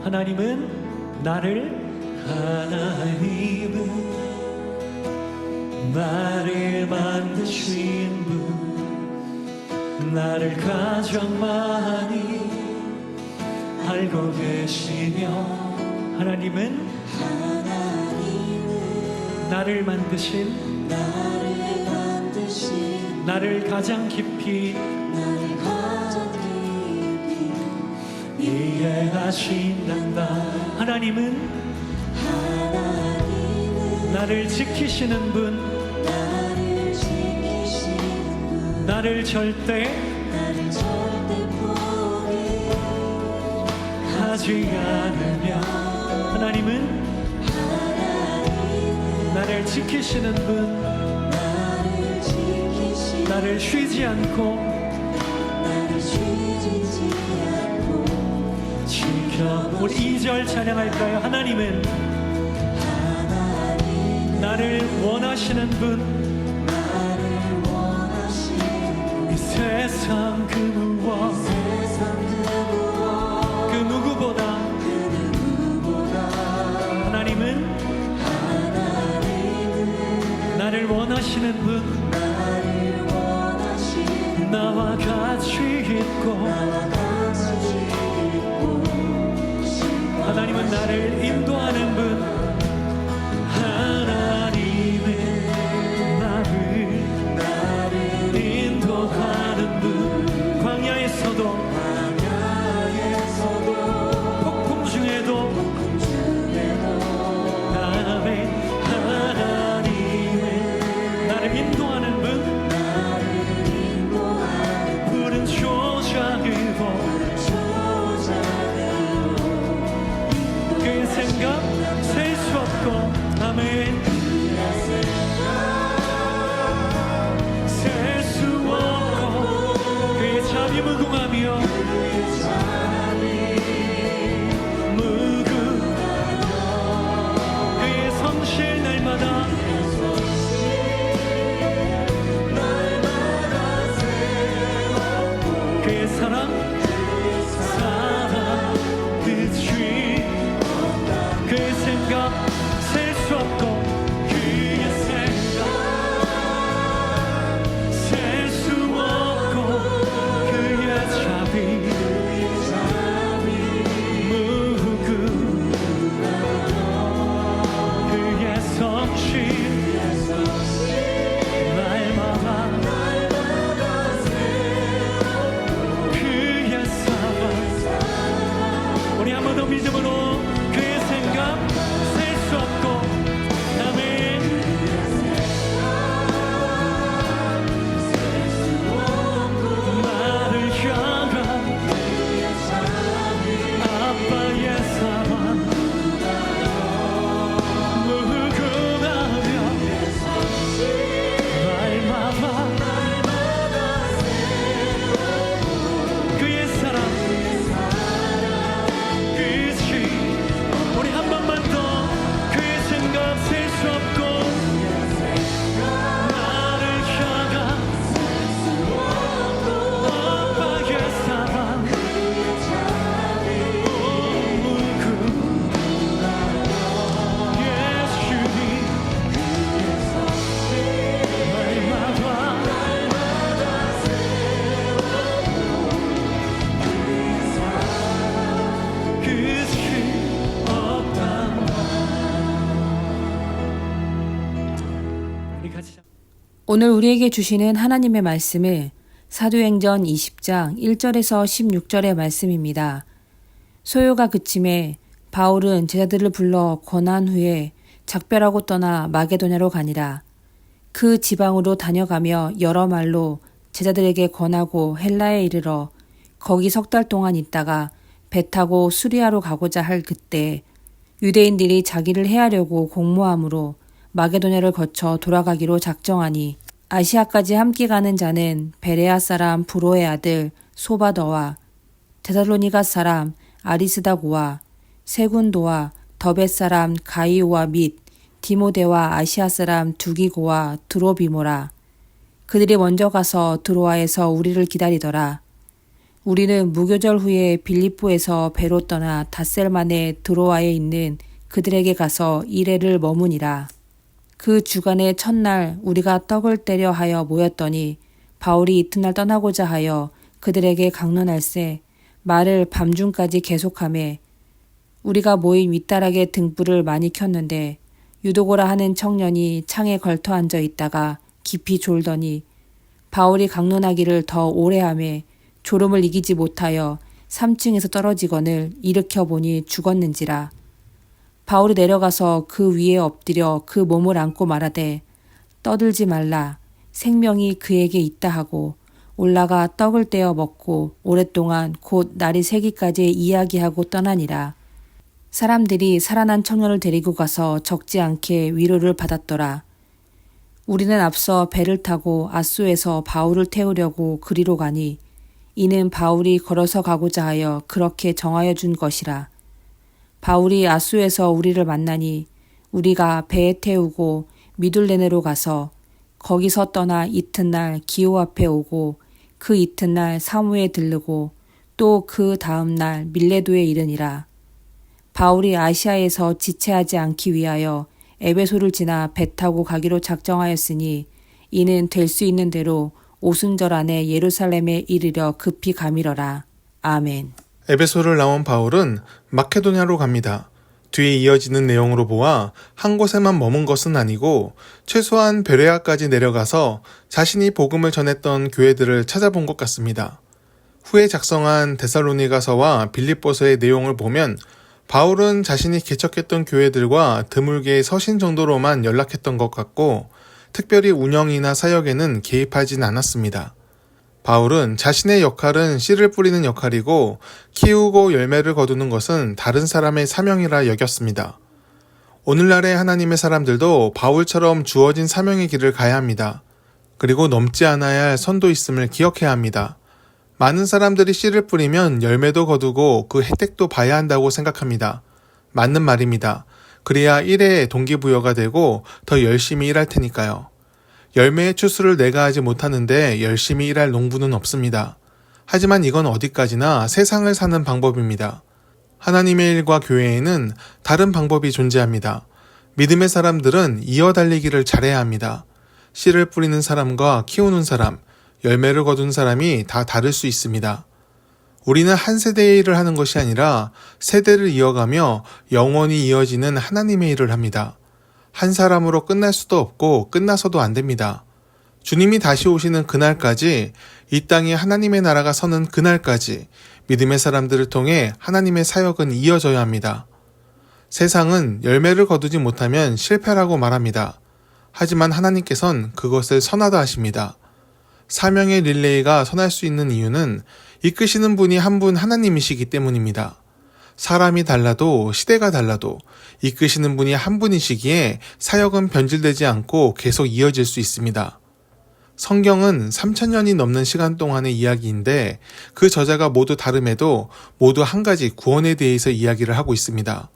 하나님은 나를 만드신 분, 나를 가장 많이 알고 계시며, 하나님은 나를 만드신, 나를 가장 깊이 이해하신단다. 하나님은 나를 지키시는 분, 나를 절대 포기하지 않으며, 하나님은 나를 지키시는 분, 나를 쉬지 않고 지켜. 우리 2절 찬양할까요? 하나님은 나를 원하시는 분, 이 세상 그 무엇 그 누구보다 하나님은 나를 원하시는 분, 나와 같이 있고, 하나님은 나를 인도하는 분, 하나님은 나를 인도하는 분, 광야에서도 폭풍 중에도 아멘. 하나님은 나를 인도하는 분, 푸른 초장으로 그의 생각 셀 수 없고, 아멘. 셀 수 없고 그의 자비 무궁하며, 그의 성실 날마다 그의 사랑 끝이, 그의 생각 셀 수 없고, 그의 생각 셀 수 없고, 그의 자비 무궁, 그의 성실 날마다 그의 사랑. 우리 한 번 더 믿음으로 그의 생각 셀 수 없고, 아멘. 나를 향한 아빠의 사랑 무궁하며, 날마다 그의 사랑 끝이. 우리 한 번만 더 그의 생각 셀 수 없고, 나를 향한 아빠의 사랑 무궁, 예수님 날마다 끝이 없다. 우리 같이 오늘 우리에게 주시는 하나님의 말씀은 사도행전 20장 1절에서 16절의 말씀입니다. 소요가 그침에 바울은 제자들을 불러 권한 후에 작별하고 떠나 마게도냐로 가니라. 그 지방으로 다녀가며 여러 말로 제자들에게 권하고 헬라에 이르러 거기 3달 동안 있다가 배 타고 수리아로 가고자 할 그때 유대인들이 자기를 해하려고 공모함으로 마게도냐를 거쳐 돌아가기로 작정하니, 아시아까지 함께 가는 자는 베레아 사람 브로의 아들 소바더와 데살로니가 사람 아리스다고와 세군도와 더벳 사람 가이오와 및 디모데와 아시아 사람 두기고와 드로비모라. 그들이 먼저 가서 드로아에서 우리를 기다리더라. 우리는 무교절 후에 빌립보에서 배로 떠나 닷셀만의 드로아에 있는 그들에게 가서 이레를 머무니라. 그 주간의 첫날 우리가 떡을 떼려 하여 모였더니 바울이 이튿날 떠나고자 하여 그들에게 강론할세 말을 밤중까지 계속하매 우리가 모인 윗다락에 등불을 많이 켰는데 유도고라 하는 청년이 창에 걸터 앉아 있다가 깊이 졸더니 바울이 강론하기를 더 오래 하매 졸음을 이기지 못하여 3층에서 떨어지거늘 일으켜 보니 죽었는지라. 바울이 내려가서 그 위에 엎드려 그 몸을 안고 말하되 떠들지 말라 생명이 그에게 있다 하고 올라가 떡을 떼어 먹고 오랫동안 곧 날이 새기까지 이야기하고 떠나니라. 사람들이 살아난 청년을 데리고 가서 적지 않게 위로를 받았더라. 우리는 앞서 배를 타고 아소에서 바울을 태우려고 그리로 가니 이는 바울이 걸어서 가고자 하여 그렇게 정하여 준 것이라. 바울이 아소에서 우리를 만나니 우리가 배에 태우고 미둘레네로 가서 거기서 떠나 이튿날 기호 앞에 오고 그 이튿날 사무에 들르고 또 그 다음날 밀레도에 이르니라. 바울이 아시아에서 지체하지 않기 위하여 에베소를 지나 배 타고 가기로 작정하였으니 이는 될 수 있는 대로 오순절 안에 예루살렘에 이르려 급히 가미러라. 아멘. 에베소를 나온 바울은 마케도냐로 갑니다. 뒤에 이어지는 내용으로 보아 한 곳에만 머문 것은 아니고 최소한 베레아까지 내려가서 자신이 복음을 전했던 교회들을 찾아본 것 같습니다. 후에 작성한 데살로니가서와 빌립보서의 내용을 보면 바울은 자신이 개척했던 교회들과 드물게 서신 정도로만 연락했던 것 같고 특별히 운영이나 사역에는 개입하진 않았습니다. 바울은 자신의 역할은 씨를 뿌리는 역할이고 키우고 열매를 거두는 것은 다른 사람의 사명이라 여겼습니다. 오늘날의 하나님의 사람들도 바울처럼 주어진 사명의 길을 가야 합니다. 그리고 넘지 않아야 할 선도 있음을 기억해야 합니다. 많은 사람들이 씨를 뿌리면 열매도 거두고 그 혜택도 봐야 한다고 생각합니다. 맞는 말입니다. 그래야 일에 동기부여가 되고 더 열심히 일할 테니까요. 열매의 추수를 내가 하지 못하는데 열심히 일할 농부는 없습니다. 하지만 이건 어디까지나 세상을 사는 방법입니다. 하나님의 일과 교회에는 다른 방법이 존재합니다. 믿음의 사람들은 이어달리기를 잘해야 합니다. 씨를 뿌리는 사람과 키우는 사람, 열매를 거둔 사람이 다 다를 수 있습니다. 우리는 한 세대의 일을 하는 것이 아니라 세대를 이어가며 영원히 이어지는 하나님의 일을 합니다. 한 사람으로 끝날 수도 없고 끝나서도 안 됩니다. 주님이 다시 오시는 그날까지, 이 땅에 하나님의 나라가 서는 그날까지 믿음의 사람들을 통해 하나님의 사역은 이어져야 합니다. 세상은 열매를 거두지 못하면 실패라고 말합니다. 하지만 하나님께서는 그것을 선하다 하십니다. 사명의 릴레이가 선할 수 있는 이유는 이끄시는 분이 한 분 하나님이시기 때문입니다. 사람이 달라도 시대가 달라도 이끄시는 분이 한 분이시기에 사역은 변질되지 않고 계속 이어질 수 있습니다. 성경은 3000년이 넘는 시간 동안의 이야기인데 그 저자가 모두 다름에도 모두 한 가지 구원에 대해서 이야기를 하고 있습니다.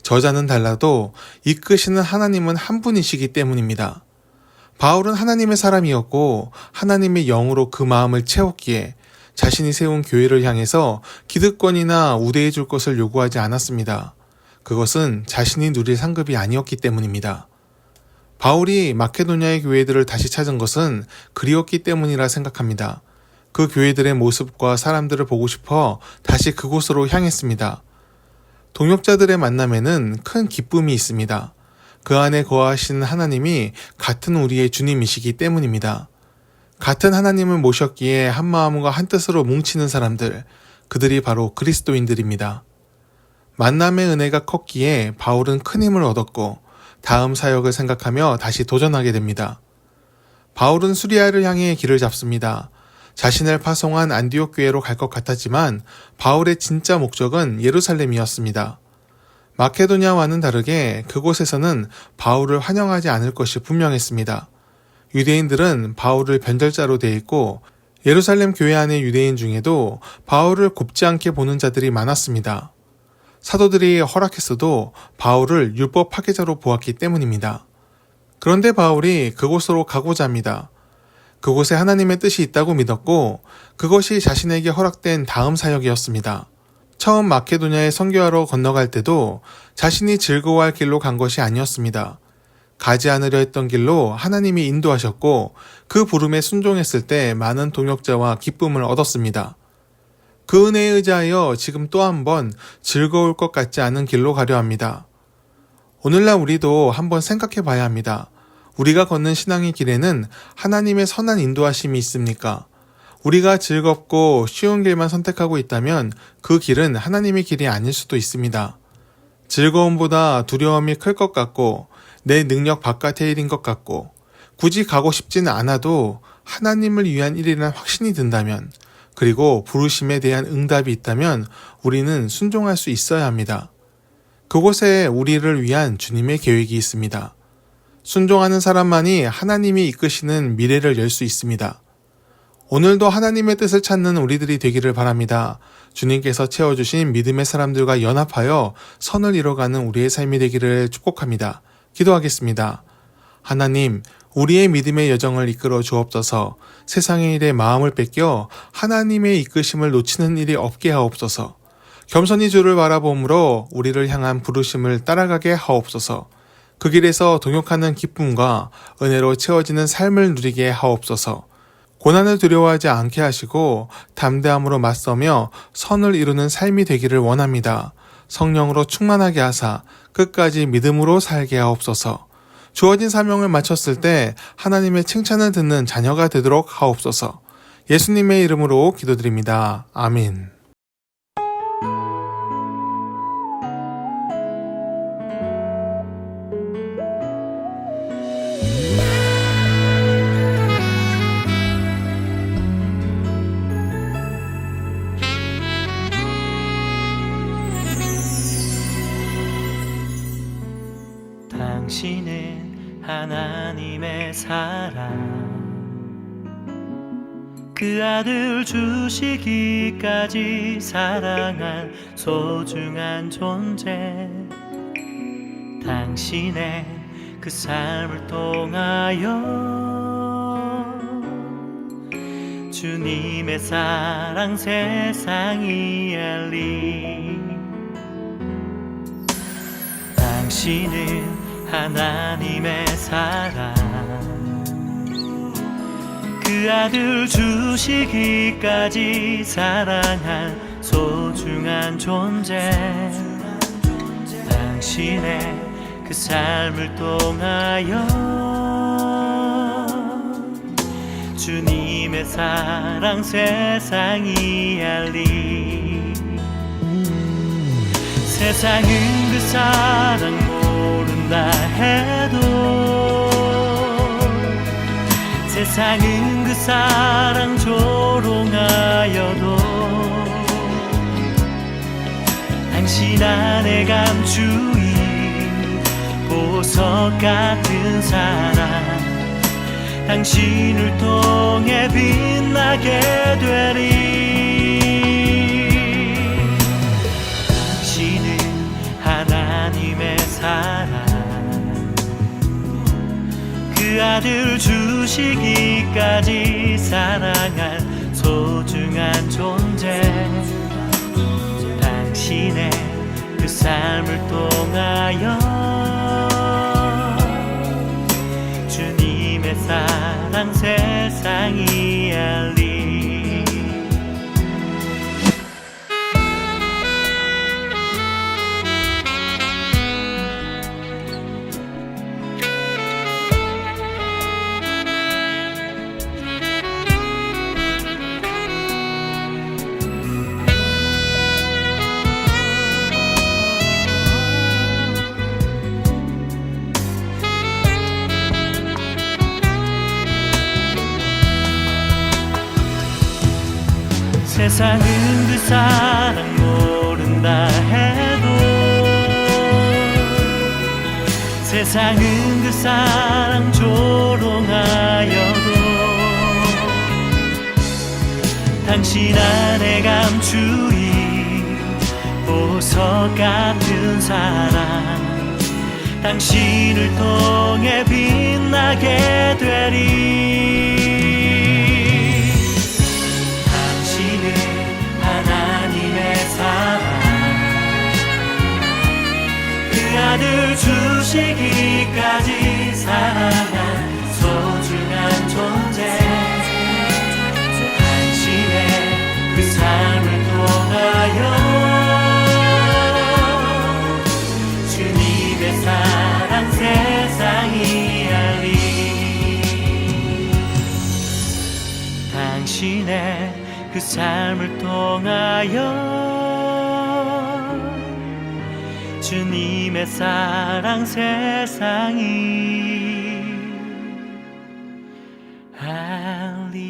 저자는 달라도 이끄시는 하나님은 한 분이시기 때문입니다. 바울은 하나님의 사람이었고 하나님의 영으로 그 마음을 채웠기에 자신이 세운 교회를 향해서 기득권이나 우대해 줄 것을 요구하지 않았습니다. 그것은 자신이 누릴 상급이 아니었기 때문입니다. 바울이 마케도냐의 교회들을 다시 찾은 것은 그리웠기 때문이라 생각합니다. 그 교회들의 모습과 사람들을 보고 싶어 다시 그곳으로 향했습니다. 동역자들의 만남에는 큰 기쁨이 있습니다. 그 안에 거하시는 하나님이 같은 우리의 주님이시기 때문입니다. 같은 하나님을 모셨기에 한 마음과 한 뜻으로 뭉치는 사람들, 그들이 바로 그리스도인들입니다. 만남의 은혜가 컸기에 바울은 큰 힘을 얻었고 다음 사역을 생각하며 다시 도전하게 됩니다. 바울은 수리아를 향해 길을 잡습니다. 자신을 파송한 안디옥 교회로 갈 것 같았지만 바울의 진짜 목적은 예루살렘이었습니다. 마케도냐와는 다르게 그곳에서는 바울을 환영하지 않을 것이 분명했습니다. 유대인들은 바울을 변절자로 대했고 예루살렘 교회 안의 유대인 중에도 바울을 곱지 않게 보는 자들이 많았습니다. 사도들이 허락했어도 바울을 율법 파괴자로 보았기 때문입니다. 그런데 바울이 그곳으로 가고자 합니다. 그곳에 하나님의 뜻이 있다고 믿었고 그것이 자신에게 허락된 다음 사역이었습니다. 처음 마케도냐에 선교하러 건너갈 때도 자신이 즐거워할 길로 간 것이 아니었습니다. 가지 않으려 했던 길로 하나님이 인도하셨고 그 부름에 순종했을 때 많은 동역자와 기쁨을 얻었습니다. 그 은혜에 의지하여 지금 또 한 번 즐거울 것 같지 않은 길로 가려 합니다. 오늘날 우리도 한번 생각해 봐야 합니다. 우리가 걷는 신앙의 길에는 하나님의 선한 인도하심이 있습니까? 우리가 즐겁고 쉬운 길만 선택하고 있다면 그 길은 하나님의 길이 아닐 수도 있습니다. 즐거움보다 두려움이 클 것 같고 내 능력 바깥의 일인 것 같고 굳이 가고 싶지는 않아도 하나님을 위한 일이란 확신이 든다면 그리고 부르심에 대한 응답이 있다면 우리는 순종할 수 있어야 합니다. 그곳에 우리를 위한 주님의 계획이 있습니다. 순종하는 사람만이 하나님이 이끄시는 미래를 열 수 있습니다. 오늘도 하나님의 뜻을 찾는 우리들이 되기를 바랍니다. 주님께서 채워주신 믿음의 사람들과 연합하여 선을 이뤄가는 우리의 삶이 되기를 축복합니다. 기도하겠습니다. 하나님, 우리의 믿음의 여정을 이끌어 주옵소서. 세상의 일에 마음을 뺏겨 하나님의 이끄심을 놓치는 일이 없게 하옵소서. 겸손히 주를 바라봄으로 우리를 향한 부르심을 따라가게 하옵소서. 그 길에서 동역하는 기쁨과 은혜로 채워지는 삶을 누리게 하옵소서. 고난을 두려워하지 않게 하시고 담대함으로 맞서며 선을 이루는 삶이 되기를 원합니다. 성령으로 충만하게 하사 끝까지 믿음으로 살게 하옵소서. 주어진 사명을 마쳤을 때 하나님의 칭찬을 듣는 자녀가 되도록 하옵소서. 예수님의 이름으로 기도드립니다. 아멘. 당신은 하나님의 사랑 그 아들 주시기까지 사랑한 소중한 존재 당신의 그 삶을 통하여 주님의 사랑 세상이 알리 당신은 하나님의 사랑 그 아들 주시기까지 사랑한 소중한 존재 당신의 그 삶을 통하여 주님의 사랑 세상이 알리 세상은 그 사랑 모른다 해도 세상은 그 사랑 조롱하여도 당신 안에 감추인 보석 같은 사랑 당신을 통해 빛나게 되리 당신은 하나님의 사랑 그 아들 주시기까지 사랑한 소중한 존재 당신의 그 삶을 통하여 주님의 사랑 세상이 알리 세상은 그 사랑 모른다 해도 세상은 그 사랑 조롱하여도 당신 안에 감추인 보석 같은 사랑 당신을 통해 빛나게 되리 죽으시기까지 사랑한 소중한 존재 당신의 그 삶을 통하여 주님의 사랑 세상이 알리 당신의 그 삶을 통하여 주님의 사랑 세상이 알리